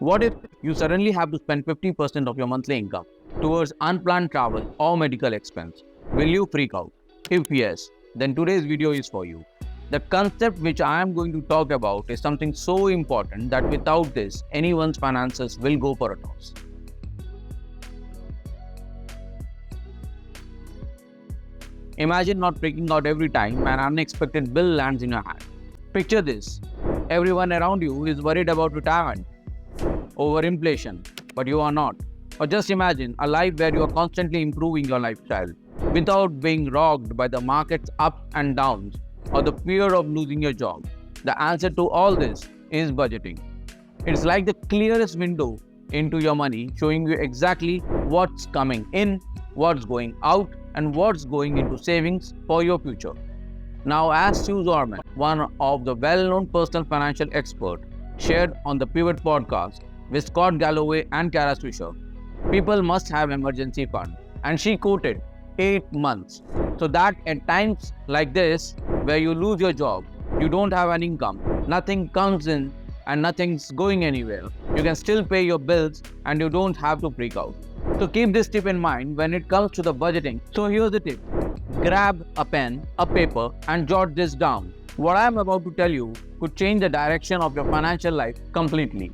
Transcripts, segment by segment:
What if you suddenly have to spend 50% of your monthly income towards unplanned travel or medical expense? Will you freak out? If yes, then today's video is for you. The concept which I am going to talk about is something so important that without this, anyone's finances will go for a toss. Imagine not freaking out every time an unexpected bill lands in your hand. Picture this. Everyone around you is worried about retirement, over inflation, but you are not. Or just imagine a life where you are constantly improving your lifestyle without being rocked by the market's ups and downs or the fear of losing your job. The answer to all this is budgeting. It's like the clearest window into your money, showing you exactly what's coming in, what's going out, and what's going into savings for your future. Now, as Stu Zorman, one of the well-known personal financial experts, shared on the Pivot podcast with Scott Galloway and Kara Swisher, people must have emergency fund. And she quoted 8 months. So that at times like this, where you lose your job, you don't have an income, nothing comes in and nothing's going anywhere, you can still pay your bills and you don't have to freak out. So keep this tip in mind when it comes to the budgeting. So here's the tip. Grab a pen, a paper and jot this down. What I am about to tell you could change the direction of your financial life completely.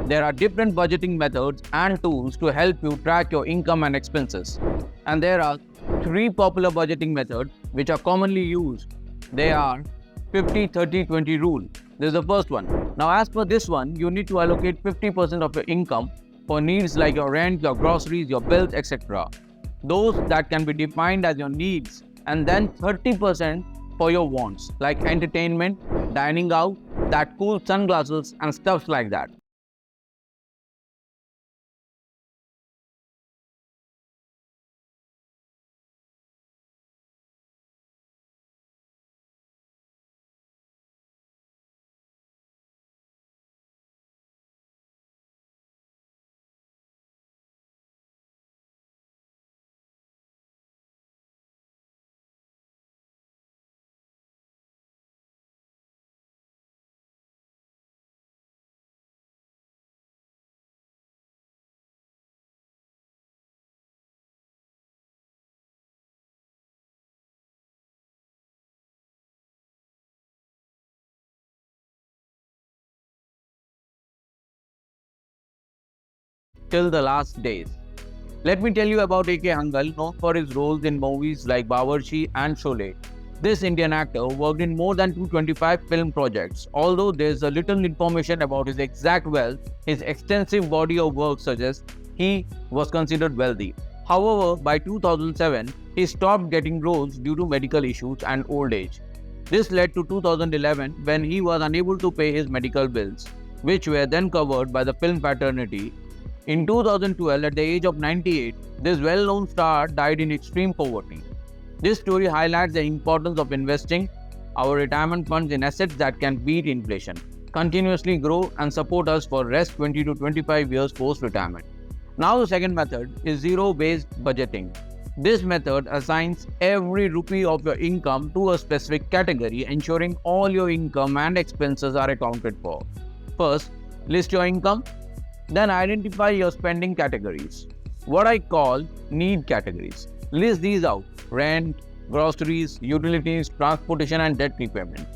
There are different budgeting methods and tools to help you track your income and expenses. And there are 3 popular budgeting methods which are commonly used. They are 50-30-20 rule. This is the first one. Now as per this one, you need to allocate 50% of your income for needs like your rent, your groceries, your bills, etc. Those that can be defined as your needs, and then 30% for your wants like entertainment, dining out, that cool sunglasses and stuff like that. Till the last days. Let me tell you about A.K. Hangal, known for his roles in movies like Bawarchi and Sholay. This Indian actor worked in more than 225 film projects. Although there's a little information about his exact wealth, his extensive body of work suggests he was considered wealthy. However, by 2007, he stopped getting roles due to medical issues and old age. This led to 2011 when he was unable to pay his medical bills, which were then covered by the film fraternity. In 2012, at the age of 98, this well-known star died in extreme poverty. This story highlights the importance of investing our retirement funds in assets that can beat inflation, continuously grow and support us for rest 20 to 25 years post-retirement. Now the second method is zero-based budgeting. This method assigns every rupee of your income to a specific category, ensuring all your income and expenses are accounted for. First, list your income. Then identify your spending categories, what I call need categories. List these out: rent, groceries, utilities, transportation and debt repayment.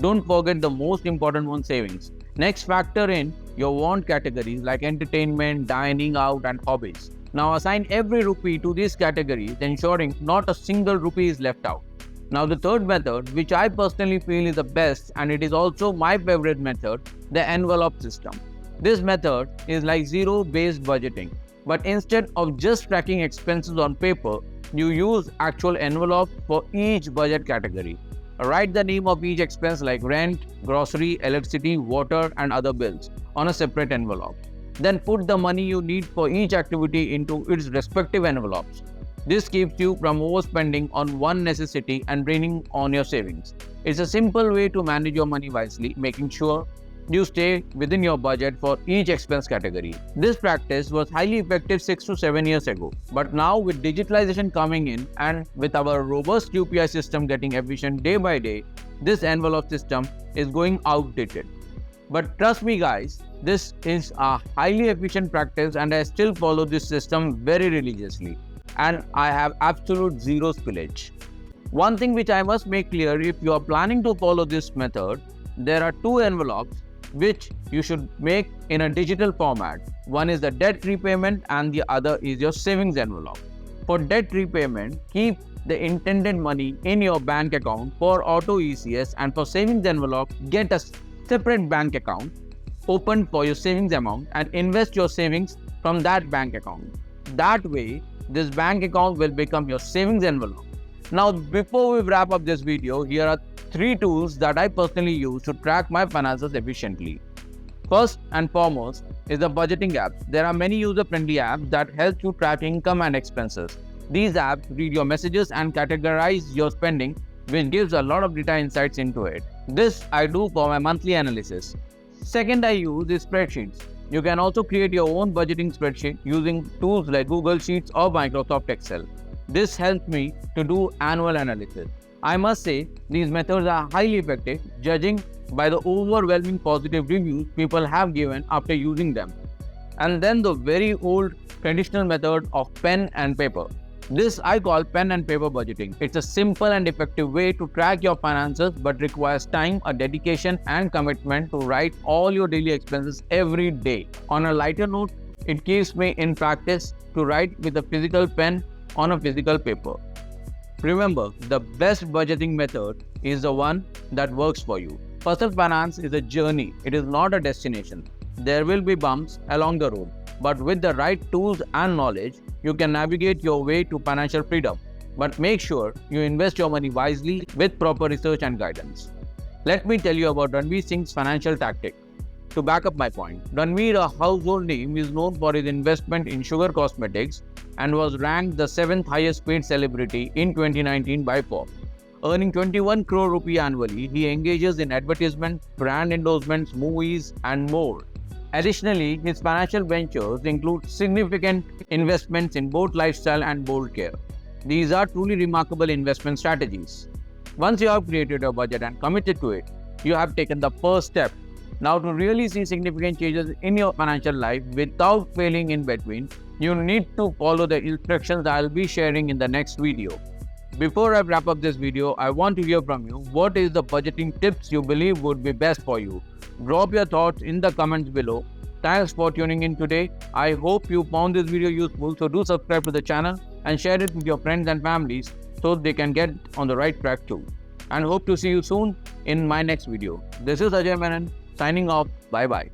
Don't forget the most important one, savings. Next, factor in your want categories like entertainment, dining out and hobbies. Now assign every rupee to these categories, ensuring not a single rupee is left out. Now the third method, which I personally feel is the best and it is also my favorite method, the envelope system. This method is like zero-based budgeting, but instead of just tracking expenses on paper, you use actual envelopes for each budget category. Write the name of each expense like rent, grocery, electricity, water and other bills on a separate envelope. Then put the money you need for each activity into its respective envelopes. This keeps you from overspending on one necessity and draining on your savings. It's a simple way to manage your money wisely, making sure you stay within your budget for each expense category. This practice was highly effective 6 to 7 years ago, but now with digitalization coming in and with our robust UPI system getting efficient day by day, this envelope system is going outdated. But trust me guys, this is a highly efficient practice and I still follow this system very religiously. And I have absolute zero spillage. One thing which I must make clear, if you are planning to follow this method, there are two envelopes which you should make in a digital format. One is the debt repayment and the other is your savings envelope. For debt repayment, keep the intended money in your bank account for auto ECS, and for savings envelope, get a separate bank account open for your savings amount and invest your savings from that bank account. That way, this bank account will become your savings envelope. Now, before we wrap up this video, here are 3 tools that I personally use to track my finances efficiently. First and foremost is the budgeting apps. There are many user-friendly apps that help you track income and expenses. These apps read your messages and categorize your spending, which gives a lot of data insights into it. This I do for my monthly analysis. Second I use is spreadsheets. You can also create your own budgeting spreadsheet using tools like Google Sheets or Microsoft Excel. This helps me to do annual analysis. I must say, these methods are highly effective, judging by the overwhelming positive reviews people have given after using them. And then the very old traditional method of pen and paper. This I call pen and paper budgeting. It's a simple and effective way to track your finances but requires time, a dedication and commitment to write all your daily expenses every day. On a lighter note, it keeps me in practice to write with a physical pen on a physical paper. Remember, the best budgeting method is the one that works for you. Personal finance is a journey, it is not a destination. There will be bumps along the road, but with the right tools and knowledge, you can navigate your way to financial freedom. But make sure you invest your money wisely with proper research and guidance. Let me tell you about Ranveer Singh's financial tactic. To back up my point, Ranveer, a household name, is known for his investment in sugar cosmetics and was ranked the 7th highest paid celebrity in 2019 by Forbes. Earning 21 crore rupee annually, he engages in advertisement, brand endorsements, movies, and more. Additionally, his financial ventures include significant investments in both lifestyle and bold care. These are truly remarkable investment strategies. Once you have created a budget and committed to it, you have taken the first step. Now, to really see significant changes in your financial life without failing in between, you need to follow the instructions I'll be sharing in the next video. Before I wrap up this video, I want to hear from you. What is the budgeting tips you believe would be best for you? Drop your thoughts in the comments below. Thanks for tuning in today. I hope you found this video useful, so do subscribe to the channel and share it with your friends and families so they can get on the right track too. And hope to see you soon in my next video. This is Ajay Menon signing off. Bye bye.